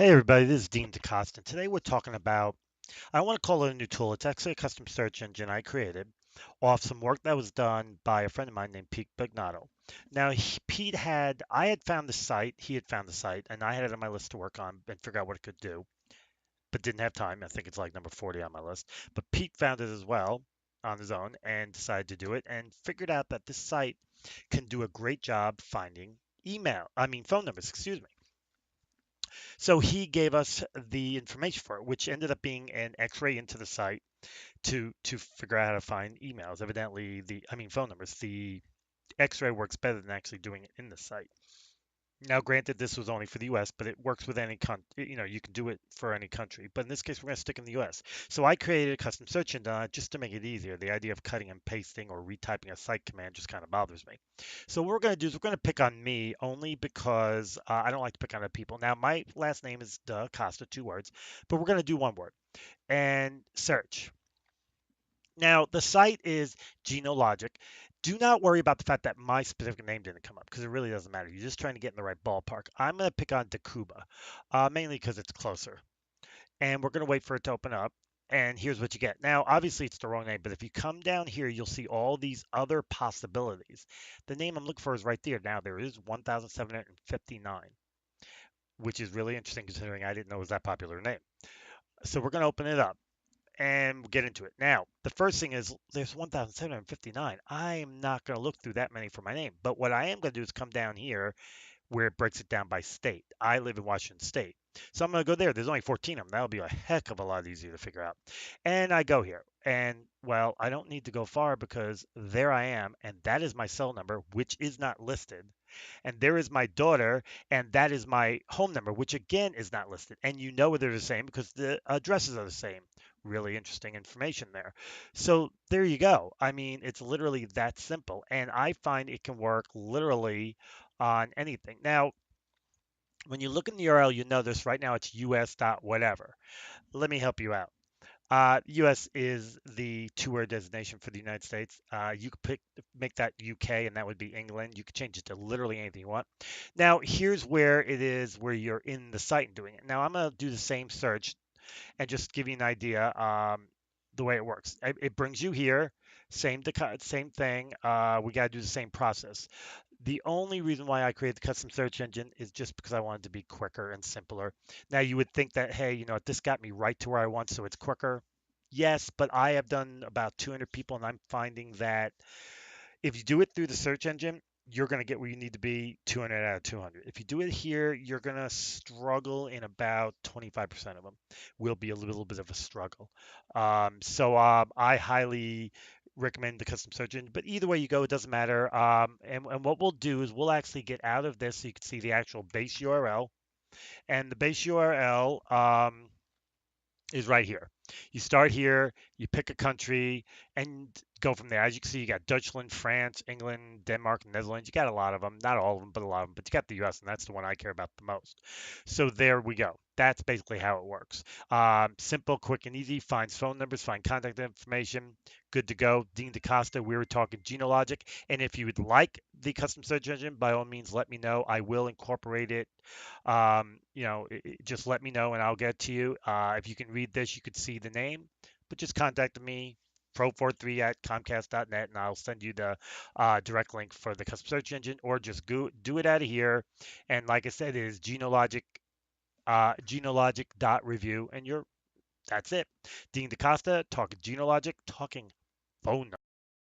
Hey everybody, this is Dean DeCosta. And today we're talking about, I want to call it a new tool. It's actually a custom search engine I created off some work that was done by a friend of mine named Pete Bagnato. Now, I had found the site, he had found the site, and I had it on my list to work on and figure out what it could do, but didn't have time. I think it's like number 40 on my list. But Pete found it as well on his own and decided to do it and figured out that this site can do a great job finding phone numbers, excuse me. So he gave us the information for it, which ended up being an X-ray into the site to figure out how to find emails. Evidently, phone numbers. The X-ray works better than actually doing it in the site. Now, granted, this was only for the U.S., but it works with any country. You can do it for any country. But in this case, we're going to stick in the U.S. So I created a custom search engine just to make it easier. The idea of cutting and pasting or retyping a site command just kind of bothers me. So what we're going to do is we're going to pick on me only because I don't like to pick on other people. Now, my last name is Costa, 2 words, but we're going to do 1 word and search. Now, the site is Genealogic. Do not worry about the fact that my specific name didn't come up because it really doesn't matter. You're just trying to get in the right ballpark. I'm going to pick on Dacuba, mainly because it's closer. And we're going to wait for it to open up. And here's what you get. Now, obviously, it's the wrong name, but if you come down here, you'll see all these other possibilities. The name I'm looking for is right there. Now, there is 1,759, which is really interesting considering I didn't know it was that popular a name. So we're going to open it up and get into it. Now, the first thing is there's 1,759. I am not going to look through that many for my name, but what I am going to do is come down here where it breaks it down by state. I live in Washington State. So I'm going to go there. There's only 14 of them. That'll be a heck of a lot easier to figure out. And I go here. And well, I don't need to go far because there I am. And that is my cell number, which is not listed. And there is my daughter, and that is my home number, which again is not listed. And you know they're the same because the addresses are the same. Really interesting information there. So there you go. I mean, it's literally that simple. And I find it can work literally on anything. Now, when you look in the URL, you know this right now it's US dot whatever. Let me help you out. US is the 2 word designation for the United States. You could make that UK, and that would be England. You could change it to literally anything you want. Now, here's where it is where you're in the site and doing it. Now, I'm going to do the same search and just give you an idea the way it works. It brings you here, same thing. We got to do the same process. The only reason why I created the custom search engine is just because I wanted to be quicker and simpler. Now, you would think that, hey, this got me right to where I want, so it's quicker. Yes, but I have done about 200 people, and I'm finding that if you do it through the search engine, you're going to get where you need to be 200 out of 200. If you do it here, you're going to struggle in about 25% of them. Will be a little bit of a struggle. I highly recommend the custom search engine, but either way you go, it doesn't matter. And what we'll do is we'll actually get out of this so you can see the actual base URL. And the base URL is right here. You start here, you pick a country, and go from there. As you can see, you got Deutschland, France, England, Denmark, Netherlands. You got a lot of them, not all of them, but a lot of them. But you got the U.S., and that's the one I care about the most. So there we go. That's basically how it works. Simple, quick, and easy. Finds phone numbers, find contact information. Good to go. Dean DeCosta, we were talking Genealogic. And if you would like the custom search engine, by all means, let me know. I will incorporate it. Just let me know and I'll get to you. If you can read this, you could see the name, but just contact me, pro43 at comcast.net, and I'll send you the direct link for the custom search engine, or just go do it out of here. And like I said, it is genealogic.review, and that's it. Dean DeCosta, talking genealogic, talking phone